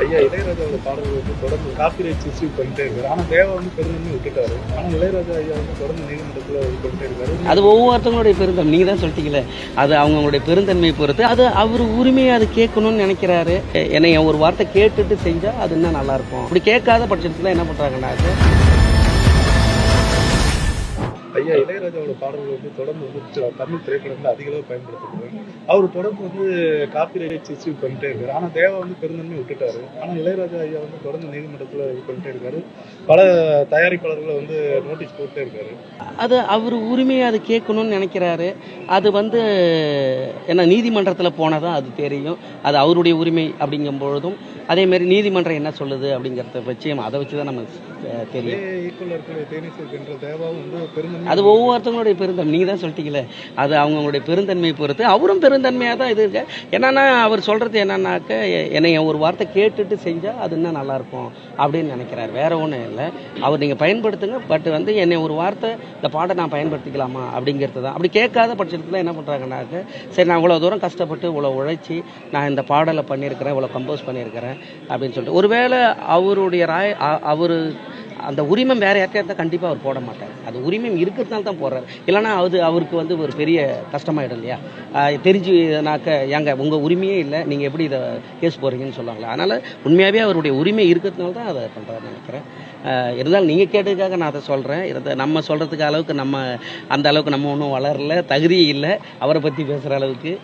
ஐயா இளையராஜாவோட பாடல்கள் வந்து தொடர்ந்து காப்பிரைட்ஸ் இஷ்யூ பண்ணிட்டே இருக்காரு. ஆனா தேவா வந்து பெருந்தன்மை விட்டுட்டாரு. ஆனா இளையராஜா ஐயா வந்து தொடர்ந்து நீதிமன்றத்துல இது பண்ணிட்டே இருக்காரு. அது ஒவ்வொருத்தவங்களுடைய பெருந்தன்மை. நீங்க தான் சொல்லிட்டீங்களே, அது அவங்களுடைய பெருந்தன்மையை பொறுத்து. அது அவர் உரிமையை அது கேட்கணும்னு நினைக்கிறாரு. என்னை ஒரு வார்த்தை கேட்டுட்டு செஞ்சா அது இன்னும் நல்லா இருக்கும். அப்படி கேட்காத பட்சத்துல என்ன பண்றாங்கன்னா, ஐயா இளையராஜாவோட பாடல்கள் வந்து தொடர்ந்து வந்து தமிழ் திரைப்படங்கள் அதிக அளவு பயன்படுத்தப்படுறாங்க. அவர் தொடர்ந்து வந்து காப்பிரைட்ஸ் இஷ்யூ பண்ணிட்டே இருக்காரு. ஆனா தேவா வந்து பெருந்தன்மை விட்டுட்டாரு. ஆனா இளையராஜா ஐயா வந்து தொடர்ந்து நீதிமன்றத்துல இது பண்ணிட்டே இருக்காரு. பல தயாரிப்பாளர்களை வந்து நோட்டீஸ் போட்டே இருக்காரு. அது அவர் உரிமையை அது கேட்கணும்னு நினைக்கிறாரு. அது வந்து என்ன நீதிமன்றத்தில் போனதான் அது தெரியும். அது அவருடைய உரிமை அப்படிங்கும் பொழுதும் அதே மாதிரி நீதிமன்றம் என்ன சொல்லுது அப்படிங்கிறத வச்சு அதை வச்சு தான் நம்ம தெரியும். அது ஒவ்வொருத்தவங்களுடைய பெருந்தன்மை. நீங்க தான் சொல்லிட்டீங்களே, அது அவங்களுடைய பெருந்தன்மையை பொறுத்து. அவரும் பெருந்தன்மையாக தான் இது இருக்கு. என்னன்னா அவர் சொல்றது என்னன்னாக்க, என்னை ஒரு வார்த்தை கேட்டுட்டு செஞ்சா அது இன்னும் நல்லா இருக்கும் அப்படின்னு நினைக்கிறாரு. வேற ஒன்றும் இல்லை. அவர் நீங்க பயன்படுத்துங்க, பட் வந்து என்னை ஒரு வார்த்தை இந்த பாட்டை நான் பயன்படுத்திக்கலாமா அப்படிங்கிறது தான். அப்படி கேட்காத பட்சத்தில் என்ன பண்றாங்கன்னாக்க, சரி நான் இவ்வளோ தூரம் கஷ்டப்பட்டு இவ்வளோ உழைச்சி நான் இந்த பாடலை பண்ணியிருக்கிறேன், இவ்வளோ கம்போஸ் பண்ணியிருக்கிறேன் அப்படின்னு சொல்லிட்டு, ஒருவேளை அவருடைய அவர் அந்த உரிமை வேற யார்கிட்ட இருந்தால் கண்டிப்பாக அவர் போட மாட்டார். அது உரிமை இருக்கிறதுனால தான் போடுறாரு. இல்லைனா அவருக்கு வந்து ஒரு பெரிய கஷ்டமாயிடும் இல்லையா? தெரிஞ்சுனாக்க ஏங்க உங்கள் உரிமையே இல்லை, நீங்கள் எப்படி இதை கேஸ் போடுறீங்கன்னு சொல்லுவாங்களே. அதனால் உண்மையாகவே அவருடைய உரிமை இருக்கிறதுனால தான் அதை பண்ணுறாருன்னு நினைக்கிறேன். இருந்தாலும் நீங்கள் கேட்டதுக்காக நான் அதை சொல்கிறேன். இதை நம்ம சொல்கிறதுக்கு அளவுக்கு அந்த அளவுக்கு நம்ம ஒன்றும் வளரல, தகுதி இல்லை அவரை பற்றி பேசுகிற அளவுக்கு.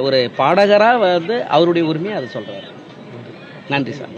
ஒரு பாடகராக வந்து அவருடைய உரிமையை அதை சொல்கிறாரு. நன்றி சார்.